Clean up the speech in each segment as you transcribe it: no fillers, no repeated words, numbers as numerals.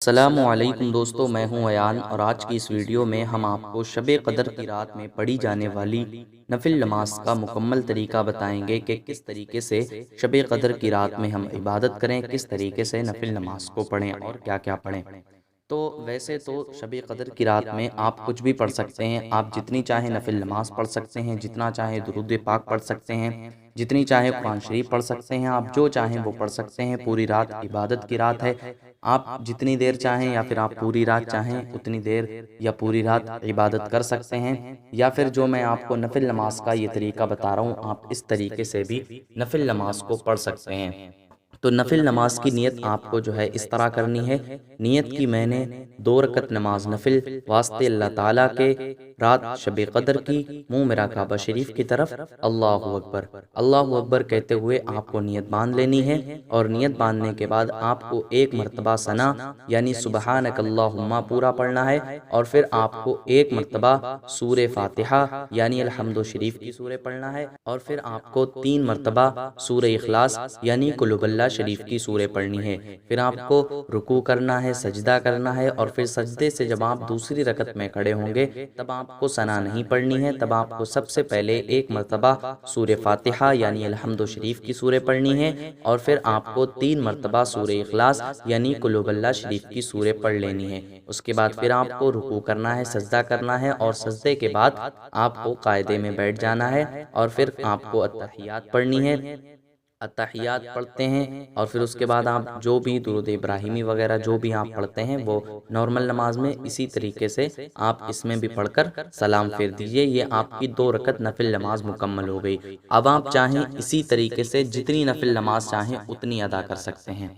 السلام علیکم دوستو، میں ہوں ایان اور آج کی اس ویڈیو میں ہم آپ کو شب قدر کی رات میں پڑھی جانے والی نفل نماز کا مکمل طریقہ بتائیں گے کہ کس طریقے سے شب قدر کی رات میں ہم عبادت کریں، کس طریقے سے نفل نماز کو پڑھیں اور کیا کیا پڑھیں۔ تو ویسے تو شب قدر کی رات میں آپ کچھ بھی پڑھ سکتے ہیں، آپ جتنی چاہیں نفل نماز پڑھ سکتے ہیں، جتنا چاہیں درود پاک پڑھ سکتے ہیں، جتنی چاہیں قرآن شریف پڑھ سکتے ہیں، آپ جو چاہیں وہ پڑھ سکتے ہیں۔ پوری رات عبادت کی رات ہے، آپ جتنی دیر چاہیں یا پھر آپ پوری رات چاہیں اتنی دیر یا پوری رات عبادت کر سکتے ہیں، یا پھر جو میں آپ کو نفل نماز کا یہ طریقہ بتا رہا ہوں آپ اس طریقے سے بھی نفل نماز کو پڑھ سکتے ہیں۔ تو نفل نماز کی نیت آپ کو جو ہے اس طرح کرنی ہے، نیت کی میں نے 2 رکعت نماز نفل واسطے اللہ تعالیٰ کے، رات شب قدر کی، منہ میرا کعبہ شریف کی طرف، اللہ اکبر اللہ اکبر کہتے ہوئے آپ کو نیت باندھ لینی ہے، اور نیت باندھنے کے بعد آپ کو ایک مرتبہ ثنا یعنی سبحانک اللہم پورا پڑھنا ہے، اور پھر آپ کو ایک مرتبہ سورہ فاتحہ یعنی الحمد شریف کی سورہ پڑھنا ہے، اور پھر آپ کو 3 مرتبہ سورہ اخلاص یعنی قل هو اللہ شریف کی سورہ پڑھنی ہے۔ پھر آپ کو رکوع کرنا ہے، سجدہ کرنا ہے، اور پھر سجدے سے جب آپ دوسری رکعت میں کھڑے ہوں گے تب آپ کو ثنا نہیں پڑھنی ہے، تب آپ کو سب سے پہلے ایک مرتبہ سورہ فاتحہ یعنی الحمد شریف کی سورہ پڑھنی ہے، اور پھر آپ کو 3 مرتبہ سورہ اخلاص یعنی قل هو اللہ شریف کی سورہ پڑھ لینی ہے۔ اس کے بعد پھر آپ کو رکوع کرنا ہے، سجدہ کرنا ہے، اور سجدے کے بعد آپ کو قاعدے میں بیٹھ جانا ہے، اور پھر آپ کو اتحیات پڑھنی ہے۔ اتحیات پڑھتے ہیں، اور پھر اس کے بعد آپ جو بھی درود ابراہیمی وغیرہ جو بھی آپ پڑھتے ہیں وہ نارمل نماز میں اسی طریقے سے آپ اس میں بھی پڑھ کر سلام پھیر دیجئے۔ یہ آپ کی 2 رکعت نفل نماز مکمل ہو گئی۔ اب آپ چاہیں اسی طریقے سے جتنی نفل نماز چاہیں اتنی ادا کر سکتے ہیں،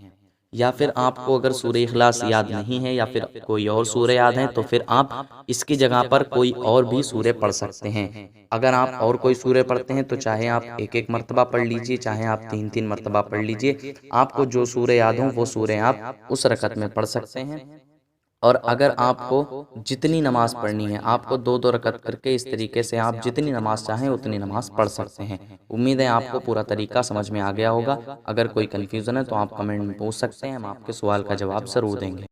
یا پھر آپ کو اگر سورہ اخلاص یاد نہیں ہے یا پھر کوئی اور سورہ یاد ہے تو پھر آپ اس کی جگہ پر کوئی اور بھی سورہ پڑھ سکتے ہیں۔ اگر آپ اور کوئی سورہ پڑھتے ہیں تو چاہے آپ ایک ایک مرتبہ پڑھ لیجئے، چاہے آپ 3 مرتبہ پڑھ لیجئے، آپ کو جو سورہ یاد ہوں وہ سورہ آپ اس رکعت میں پڑھ سکتے ہیں۔ اور اگر آپ کو جتنی نماز پڑھنی ہے، آپ کو 2 رکعت کر کے اس طریقے سے آپ جتنی نماز چاہیں اتنی نماز پڑھ سکتے ہیں۔ امید ہے آپ کو پورا طریقہ سمجھ میں آ گیا ہوگا۔ اگر کوئی کنفیوژن ہے تو آپ کمنٹ میں پوچھ سکتے ہیں، ہم آپ کے سوال کا جواب ضرور دیں گے۔